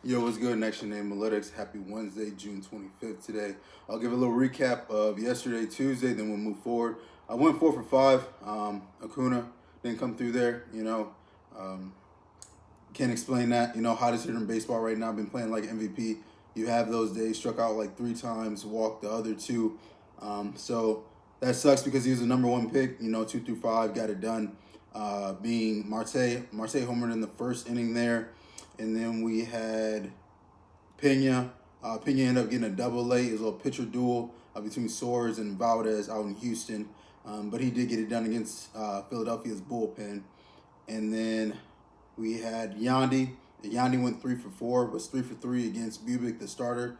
Yo, what's good? Next your name, Amolytics. Happy Wednesday, June 25th today. I'll give a little recap of yesterday, Tuesday, then we'll move forward. I went 4 for 5. Acuna didn't come through there. Um, can't explain that. Hottest hitter in baseball right now. Been playing like MVP. You have those days. Struck out like 3 times, walked the other two. So that sucks because he was the number one pick. 2 through 5, got it done. Being Marte homered in the first inning there. And then we had Pena. Pena ended up getting a double late. It was a little pitcher duel between Soares and Valdez out in Houston. But he did get it done against Philadelphia's bullpen. And then we had Yandy. Yandy went 3 for 4, was 3 for 3 against Bubic, the starter.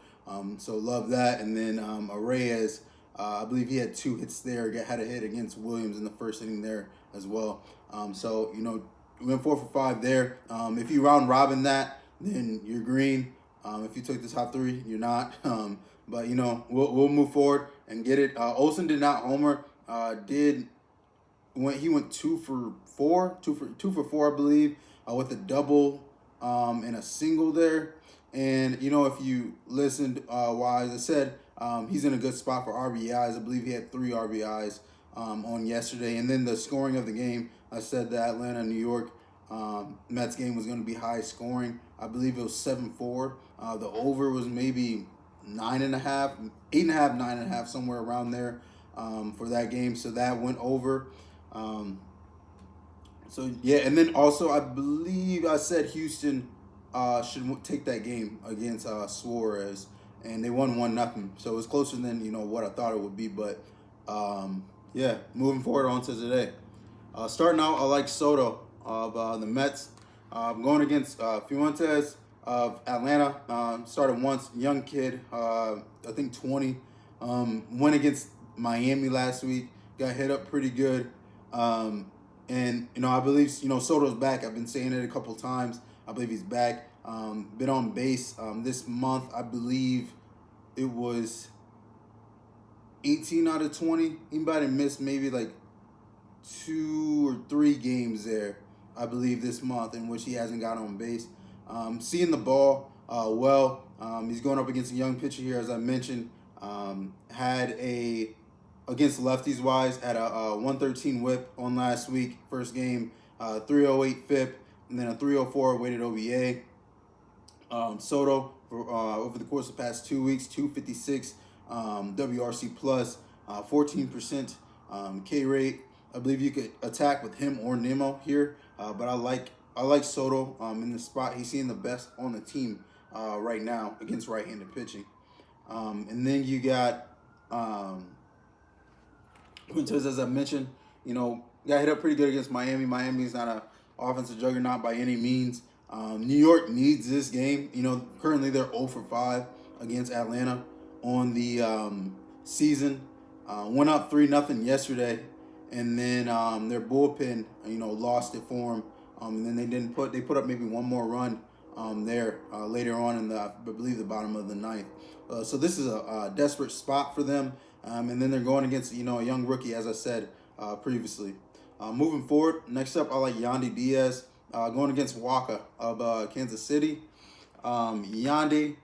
So love that. And then Reyes, I believe he had 2 hits there. Had a hit against Williams in the first inning there as well. We went 4 for 5 there. If you round robin that, then you're green. If you took the top 3, you're not. But we'll move forward and get it. Olsen did not homer. He went 2 for 4, 2 for 4, I believe, with a double and a single there. And if you listened, as I said, he's in a good spot for RBIs. I believe he had 3 RBIs on yesterday. And then the scoring of the game, I said that Atlanta, New York Mets game was going to be high scoring. I believe it was 7-4. The over was maybe 9.5, 8.5, 9.5, somewhere around there for that game. So that went over. And then also I believe I said Houston should take that game against Suarez, and they won 1-0. So it was closer than what I thought it would be. But moving forward on to today. Starting out, I like Soto of the Mets. Going against Fuentes of Atlanta. Started once, young kid, I think 20. Went against Miami last week. Got hit up pretty good. I believe Soto's back. I've been saying it a couple times. I believe he's back. Been on base this month. I believe it was 18 out of 20. He might have missed maybe like 2 or 3 games there, I believe, this month in which he hasn't got on base. Seeing the ball well. He's going up against a young pitcher here, as I mentioned. Against lefties wise, had a 113 whip on last week, first game, 308 FIP, and then a 304 weighted OBA. Soto, over the course of the past 2 weeks, 256 WRC plus, 14% K rate. I believe you could attack with him or Nemo here, but I like Soto in the spot. He's seeing the best on the team right now against right-handed pitching. And then you got Quintez, as I mentioned, got hit up pretty good against Miami. Miami is not an offensive juggernaut by any means. New York needs this game. Currently they're 0 for 5 against Atlanta on the season. Went up 3-0 yesterday, and then their bullpen, lost it for them. And then they put up maybe one more run there later on in I believe the bottom of the ninth. So this is a desperate spot for them. And then they're going against a young rookie, as I said previously. Moving forward, next up I like Yandy Diaz going against Waka of Kansas City. Yandy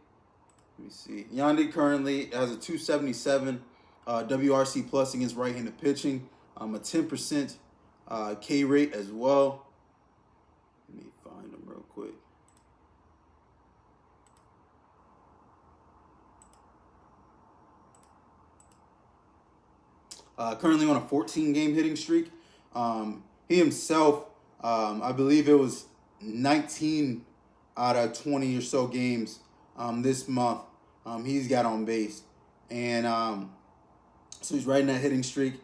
currently has a 277 WRC plus against right-handed pitching. A 10% K rate as well. Let me find him real quick. Currently on a 14-game hitting streak. He himself, I believe it was 19 out of 20 or so games this month he's got on base. And so he's riding that hitting streak.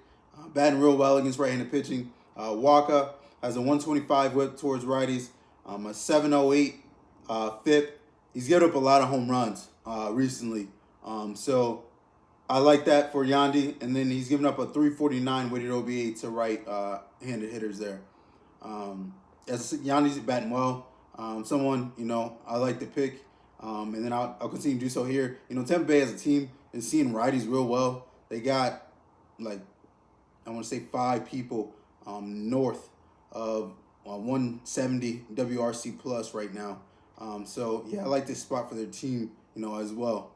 Batting real well against right-handed pitching. Walker has a 125 whip towards righties, a 708 FIP. He's given up a lot of home runs recently. So I like that for Yandy. And then he's given up a 349 weighted OBA to right-handed hitters there. As Yandy's batting well. Someone, I like to pick. And then I'll continue to do so here. Tampa Bay as a team is seeing righties real well. They got, I want to say 5 people north of 170 WRC plus right now. So yeah, I like this spot for their team, as well.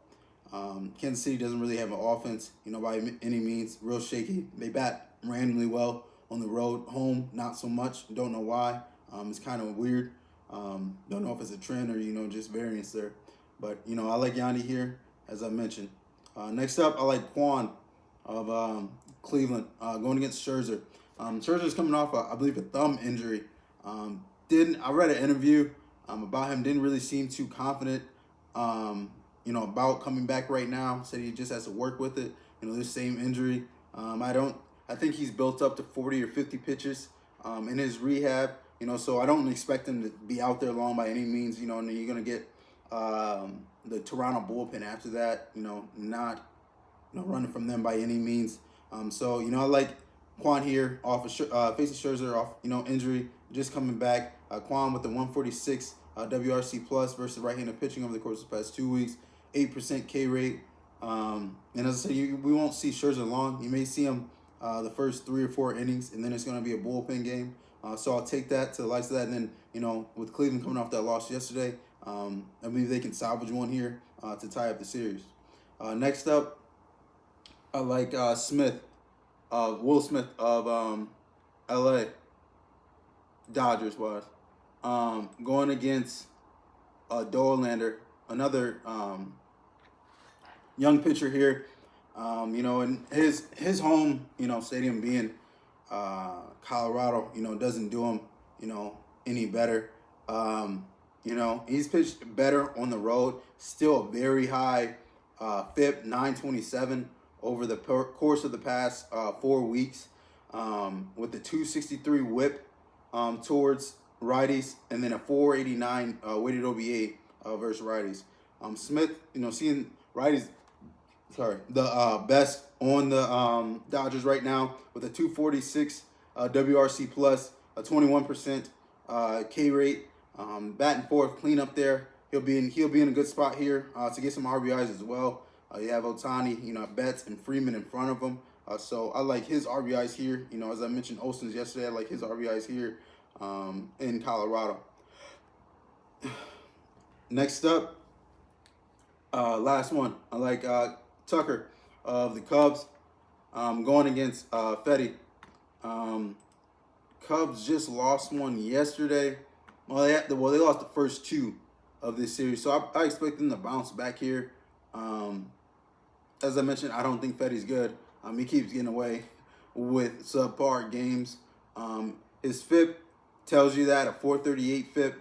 Kansas City doesn't really have an offense, by any means. Real shaky. They bat randomly well on the road. Home, not so much. Don't know why. It's kind of weird. Don't know if it's a trend or just variance there. But I like Yandy here, as I mentioned. Next up, I like Kwan of Cleveland going against Scherzer. Scherzer's coming off, I believe, a thumb injury. Didn't I read an interview about him? Didn't really seem too confident. About coming back right now. Said he just has to work with it. This same injury. I think he's built up to 40 or 50 pitches in his rehab. So I don't expect him to be out there long by any means. And then you're gonna get the Toronto bullpen after that. Not running from them by any means. So I like Kwan here off facing Scherzer off injury, just coming back. Kwan with the 146 WRC plus versus right-handed pitching over the course of the past 2 weeks, 8% K rate. And as I said, we won't see Scherzer long. You may see him the first 3 or 4 innings, and then it's going to be a bullpen game. So I'll take that to the likes of that. And then with Cleveland coming off that loss yesterday, I believe they can salvage one here to tie up the series. Next up, I like Will Smith of LA Dodgers was going against Dollander, another young pitcher here. And his home stadium being Colorado, doesn't do him any better. He's pitched better on the road. Still a very high FIP, 927 over the course of the past 4 weeks, with the 263 whip towards righties, and then a 489 weighted OBA versus righties. Smith, seeing righties, the best on the Dodgers right now with a 246 WRC plus, a 21% K rate, bat and forth, clean up there. He'll be in a good spot here to get some RBIs as well. You have Ohtani, Betts and Freeman in front of him. So I like his RBIs here. As I mentioned Olsen's yesterday, I like his RBIs here in Colorado. Next up, last one. I like Tucker of the Cubs going against Fetty. Cubs just lost one yesterday. Well, they lost the first 2 of this series, so I expect them to bounce back here. As I mentioned, I don't think Fetty's good. He keeps getting away with subpar games. His FIP tells you that, a 438 FIP,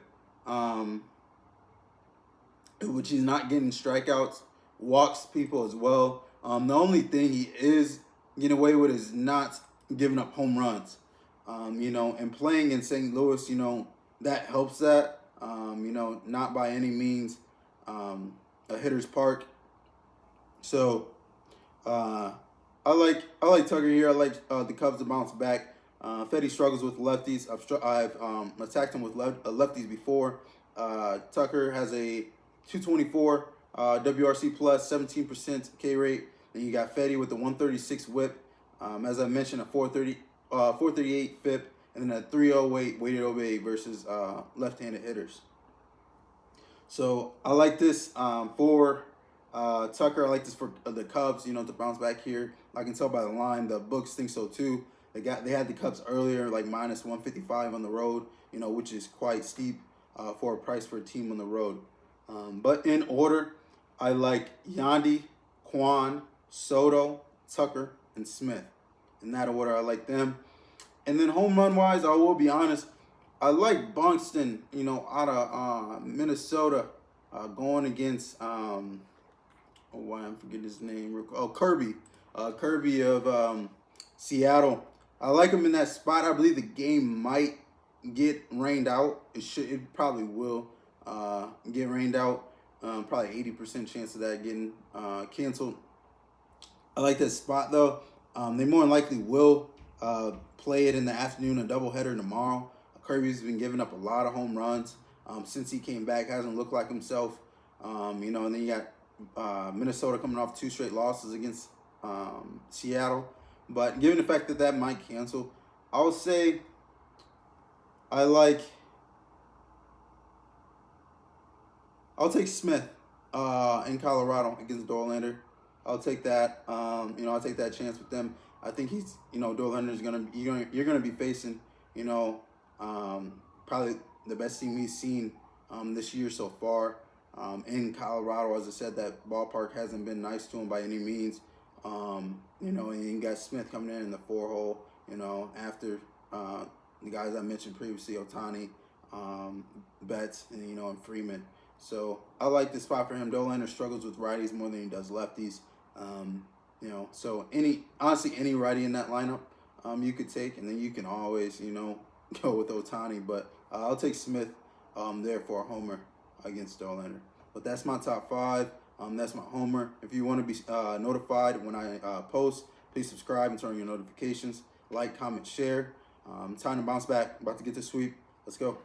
which he's not getting strikeouts, walks people as well. The only thing he is getting away with is not giving up home runs. And playing in St. Louis, that helps that. Not by any means a hitter's park. So I like Tucker here. I like the Cubs to bounce back. Fetty struggles with lefties. I've attacked him with lefties before. Tucker has a 224 WRC plus, 17% K rate. Then you got Fetty with the 136 whip. As I mentioned, a 438 FIP, and then a 308 weighted OBA versus left-handed hitters. So I like this for Tucker. I like this for the Cubs, to bounce back here. I can tell by the line. The books think so too. They had the Cubs earlier, like minus 155 on the road, which is quite steep for a price for a team on the road. But in order, I like Yandy, Kwan, Soto, Tucker, and Smith. In that order, I like them. And then home run wise, I will be honest, I like Buxton, out of Minnesota, going against I forget his name. Kirby. Kirby of Seattle. I like him in that spot. I believe the game might get rained out. It probably will get rained out. Probably 80% chance of that getting canceled. I like that spot though. They more than likely will play it in the afternoon, a doubleheader tomorrow. Kirby's been giving up a lot of home runs since he came back. Hasn't looked like himself. And then you got Minnesota coming off 2 straight losses against Seattle. But given the fact that might cancel, I would say I like I'll take Smith in Colorado against Dollander. I'll take that. I'll take that chance with them. I think he's, Dollander's you're gonna be facing, you know, probably the best team he's seen this year so far. In Colorado, as I said, that ballpark hasn't been nice to him by any means. And you got Smith coming in the 4-hole. After the guys I mentioned previously, Otani, Betts, and Freeman. So I like this spot for him. Dollander struggles with righties more than he does lefties. So honestly any righty in that lineup you could take, and then you can always go with Otani. But I'll take Smith there for a homer against Dollander. But that's my top 5. That's my homer. If you want to be notified when I post, please subscribe and turn on your notifications. Like, comment, share. Time to bounce back. About to get the sweep. Let's go.